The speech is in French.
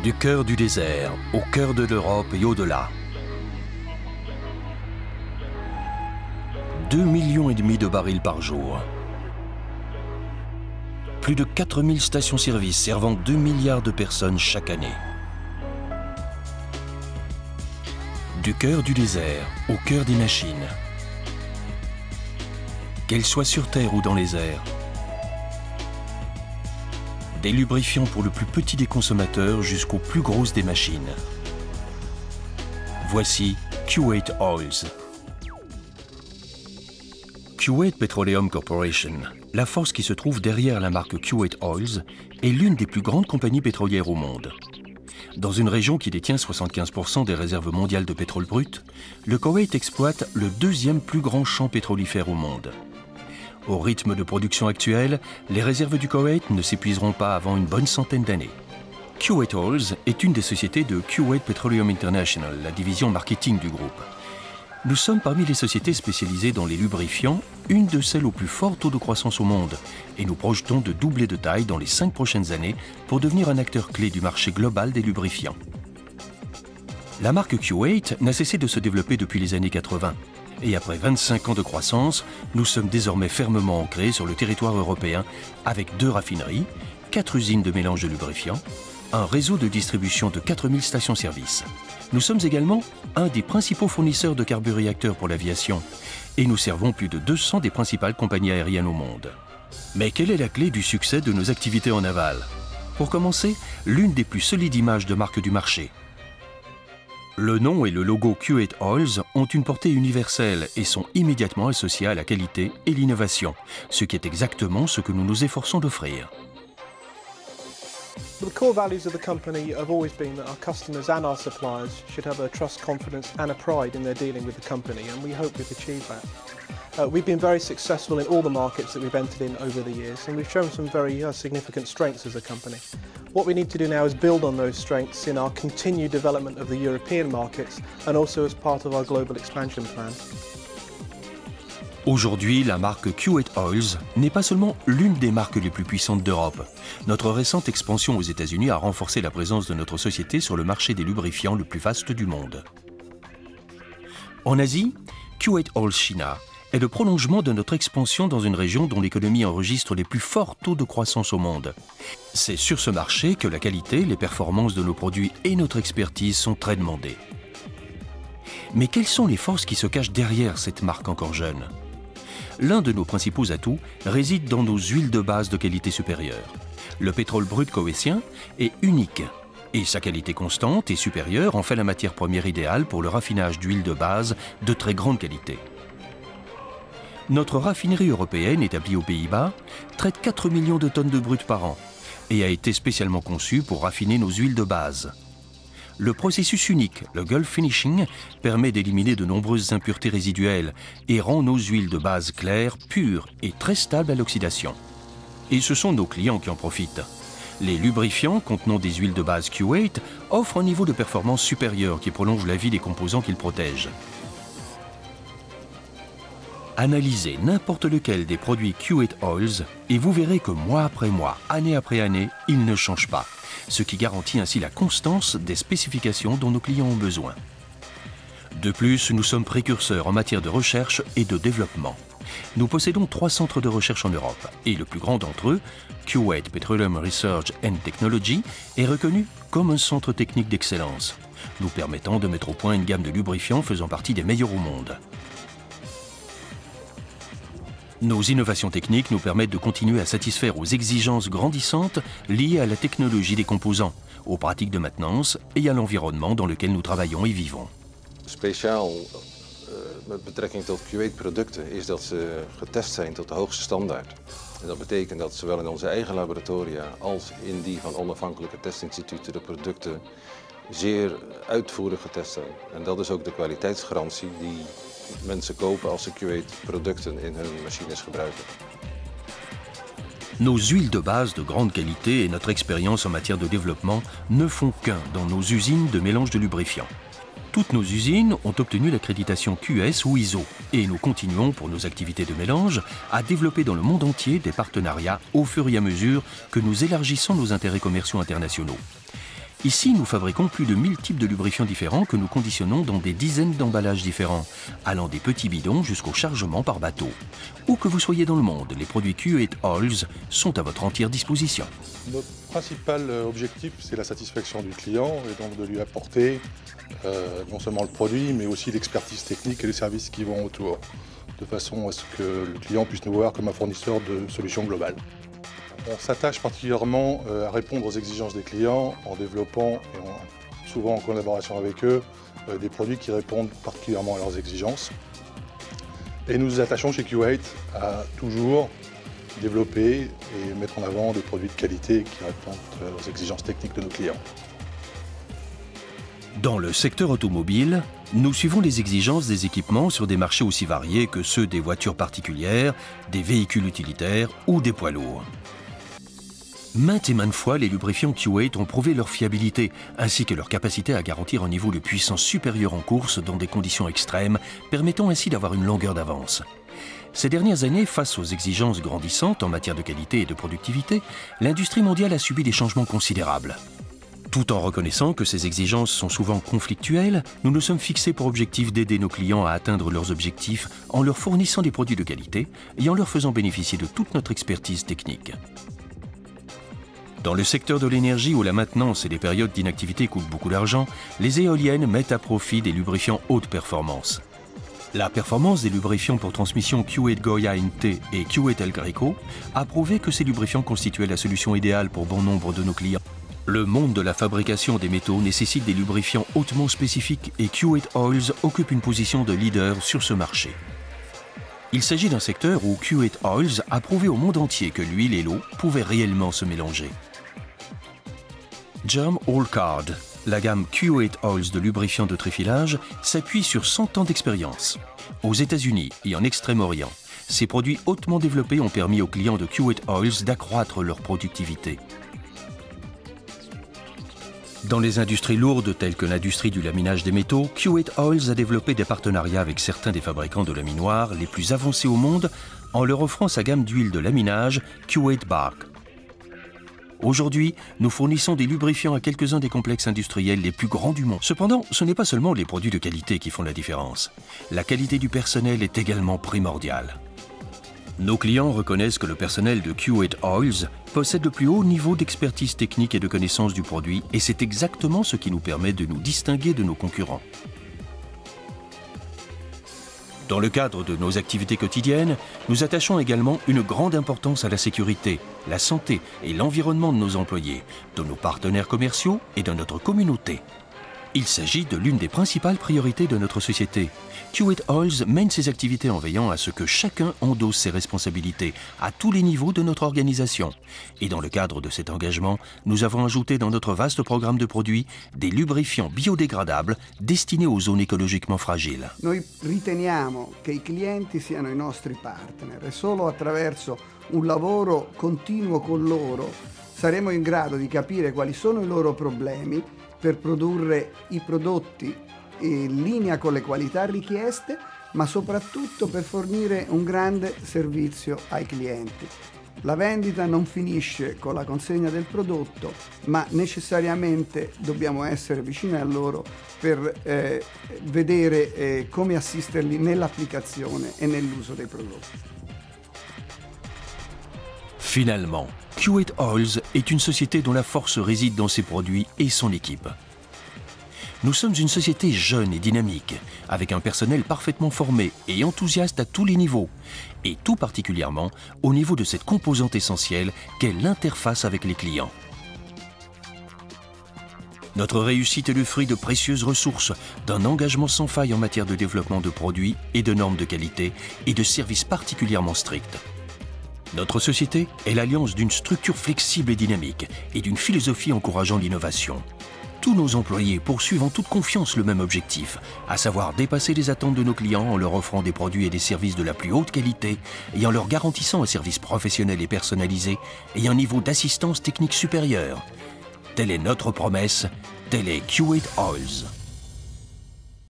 Du cœur du désert, au cœur de l'Europe et au-delà. 2,5 millions de barils par jour. Plus de 4000 stations-service servant 2 milliards de personnes chaque année. Du cœur du désert, au cœur des machines. Qu'elles soient sur terre ou dans les airs. Des lubrifiants pour le plus petit des consommateurs jusqu'aux plus grosses des machines. Voici Kuwait Oils. Kuwait Petroleum Corporation, la force qui se trouve derrière la marque Kuwait Oils, est l'une des plus grandes compagnies pétrolières au monde. Dans une région qui détient 75% des réserves mondiales de pétrole brut, le Koweït exploite le deuxième plus grand champ pétrolifère au monde. Au rythme de production actuel, les réserves du Koweït ne s'épuiseront pas avant une bonne centaine d'années. Kuwait Oils est une des sociétés de Kuwait Petroleum International, la division marketing du groupe. Nous sommes parmi les sociétés spécialisées dans les lubrifiants, une de celles au plus fort taux de croissance au monde, et nous projetons de doubler de taille dans les 5 prochaines années pour devenir un acteur clé du marché global des lubrifiants. La marque Kuwait n'a cessé de se développer depuis les années 80. Et après 25 ans de croissance, nous sommes désormais fermement ancrés sur le territoire européen avec 2 raffineries, 4 usines de mélange de lubrifiants, un réseau de distribution de 4000 stations-service. Nous sommes également un des principaux fournisseurs de carburéacteurs pour l'aviation et nous servons plus de 200 des principales compagnies aériennes au monde. Mais quelle est la clé du succès de nos activités en aval? Pour commencer, l'une des plus solides images de marque du marché. Le nom et le logo Kuwait Oils ont une portée universelle et sont immédiatement associés à la qualité et l'innovation, ce qui est exactement ce que nous nous efforçons d'offrir. The core values of the company have always been that our customers and our suppliers should have a trust, confidence and a pride in their dealing with the company, and we hope we've achieved that. We've been very successful in all the markets that we've entered in over the years, and we've shown some very significant strengths as a company. What we need to do now is build on those strengths in our continued development of the European markets and also as part of our global expansion plan. Aujourd'hui, la marque Kuwait Oils n'est pas seulement l'une des marques les plus puissantes d'Europe. Notre récente expansion aux États-Unis a renforcé la présence de notre société sur le marché des lubrifiants le plus vaste du monde. En Asie, Kuwait Oils China est le prolongement de notre expansion dans une région dont l'économie enregistre les plus forts taux de croissance au monde. C'est sur ce marché que la qualité, les performances de nos produits et notre expertise sont très demandées. Mais quelles sont les forces qui se cachent derrière cette marque encore jeune? L'un de nos principaux atouts réside dans nos huiles de base de qualité supérieure. Le pétrole brut koweïtien est unique et sa qualité constante et supérieure en fait la matière première idéale pour le raffinage d'huiles de base de très grande qualité. Notre raffinerie européenne, établie aux Pays-Bas, traite 4 millions de tonnes de brut par an et a été spécialement conçue pour raffiner nos huiles de base. Le processus unique, le Gulf Finishing, permet d'éliminer de nombreuses impuretés résiduelles et rend nos huiles de base claires, pures et très stables à l'oxydation. Et ce sont nos clients qui en profitent. Les lubrifiants contenant des huiles de base Kuwait offrent un niveau de performance supérieur qui prolonge la vie des composants qu'ils protègent. Analysez n'importe lequel des produits Kuwait Oils et vous verrez que mois après mois, année après année, ils ne changent pas, ce qui garantit ainsi la constance des spécifications dont nos clients ont besoin. De plus, nous sommes précurseurs en matière de recherche et de développement. Nous possédons 3 centres de recherche en Europe et le plus grand d'entre eux, Kuwait Petroleum Research and Technology, est reconnu comme un centre technique d'excellence, nous permettant de mettre au point une gamme de lubrifiants faisant partie des meilleurs au monde. Nos innovations techniques nous permettent de continuer à satisfaire aux exigences grandissantes liées à la technologie des composants, aux pratiques de maintenance et à l'environnement dans lequel nous travaillons et vivons. Speciaal met betrekking tot Kuwait-producten is dat ze getest zijn tot de hoogste standaard. En dat betekent dat zowel in onze eigen laboratoria als in die van onafhankelijke testinstituten de producten zeer uitvoerig getest zijn. En dat is ook de kwaliteitsgarantie die mensen kopen als ze Kuwait-producten in hun machines gebruiken. Nos huiles de base de grande qualité et notre expérience en matière de développement ne font qu'un dans nos usines de mélange de lubrifiants. Toutes nos usines ont obtenu l'accréditation QS ou ISO et nous continuons pour nos activités de mélange à développer dans le monde entier des partenariats au fur et à mesure que nous élargissons nos intérêts commerciaux internationaux. Ici, nous fabriquons plus de 1000 types de lubrifiants différents que nous conditionnons dans des dizaines d'emballages différents, allant des petits bidons jusqu'au chargement par bateau. Où que vous soyez dans le monde, les produits Q8 Oils sont à votre entière disposition. Notre principal objectif, c'est la satisfaction du client et donc de lui apporter non seulement le produit, mais aussi l'expertise technique et les services qui vont autour, de façon à ce que le client puisse nous voir comme un fournisseur de solutions globales. On s'attache particulièrement à répondre aux exigences des clients en développant, et souvent en collaboration avec eux, des produits qui répondent particulièrement à leurs exigences. Et nous nous attachons chez Q8 à toujours développer et mettre en avant des produits de qualité qui répondent aux exigences techniques de nos clients. Dans le secteur automobile, nous suivons les exigences des équipements sur des marchés aussi variés que ceux des voitures particulières, des véhicules utilitaires ou des poids lourds. Maintes et maintes fois, les lubrifiants Q8 ont prouvé leur fiabilité, ainsi que leur capacité à garantir un niveau de puissance supérieur en course dans des conditions extrêmes, permettant ainsi d'avoir une longueur d'avance. Ces dernières années, face aux exigences grandissantes en matière de qualité et de productivité, l'industrie mondiale a subi des changements considérables. Tout en reconnaissant que ces exigences sont souvent conflictuelles, nous nous sommes fixés pour objectif d'aider nos clients à atteindre leurs objectifs en leur fournissant des produits de qualité et en leur faisant bénéficier de toute notre expertise technique. Dans le secteur de l'énergie où la maintenance et les périodes d'inactivité coûtent beaucoup d'argent, les éoliennes mettent à profit des lubrifiants haute performance. La performance des lubrifiants pour transmission Q8 Goya NT et Q8 El Greco a prouvé que ces lubrifiants constituaient la solution idéale pour bon nombre de nos clients. Le monde de la fabrication des métaux nécessite des lubrifiants hautement spécifiques et Q8 Oils occupe une position de leader sur ce marché. Il s'agit d'un secteur où Q8 Oils a prouvé au monde entier que l'huile et l'eau pouvaient réellement se mélanger. Germ All Card, la gamme Q8 Oils de lubrifiants de tréfilage, s'appuie sur 100 ans d'expérience. Aux États-Unis et en Extrême-Orient, ces produits hautement développés ont permis aux clients de Q8 Oils d'accroître leur productivité. Dans les industries lourdes telles que l'industrie du laminage des métaux, Q8 Oils a développé des partenariats avec certains des fabricants de laminoirs les plus avancés au monde en leur offrant sa gamme d'huile de laminage Q8 Bark. Aujourd'hui, nous fournissons des lubrifiants à quelques-uns des complexes industriels les plus grands du monde. Cependant, ce n'est pas seulement les produits de qualité qui font la différence. La qualité du personnel est également primordiale. Nos clients reconnaissent que le personnel de Q8 Oils possède le plus haut niveau d'expertise technique et de connaissance du produit, et c'est exactement ce qui nous permet de nous distinguer de nos concurrents. Dans le cadre de nos activités quotidiennes, nous attachons également une grande importance à la sécurité, la santé et l'environnement de nos employés, de nos partenaires commerciaux et de notre communauté. Il s'agit de l'une des principales priorités de notre société. Q8 Oils mène ses activités en veillant à ce que chacun endosse ses responsabilités à tous les niveaux de notre organisation. Et dans le cadre de cet engagement, nous avons ajouté dans notre vaste programme de produits des lubrifiants biodégradables destinés aux zones écologiquement fragiles. Noi riteniamo che i clienti siano i nostri partner e solo attraverso un lavoro continuo con loro saremo in grado di capire quali sono i loro problemi per produrre i prodotti in linea con le qualità richieste, ma soprattutto per fornire un grande servizio ai clienti. La vendita non finisce con la consegna del prodotto, ma necessariamente dobbiamo essere vicini a loro per vedere come assisterli nell'applicazione e nell'uso dei prodotti. Finalement, Q8 Oils est une société dont la force réside dans ses produits et son équipe. Nous sommes une société jeune et dynamique, avec un personnel parfaitement formé et enthousiaste à tous les niveaux, et tout particulièrement au niveau de cette composante essentielle qu'est l'interface avec les clients. Notre réussite est le fruit de précieuses ressources, d'un engagement sans faille en matière de développement de produits et de normes de qualité et de services particulièrement stricts. Notre société est l'alliance d'une structure flexible et dynamique et d'une philosophie encourageant l'innovation. Tous nos employés poursuivent en toute confiance le même objectif, à savoir dépasser les attentes de nos clients en leur offrant des produits et des services de la plus haute qualité et en leur garantissant un service professionnel et personnalisé et un niveau d'assistance technique supérieur. Telle est notre promesse, tel est Q8 Oils.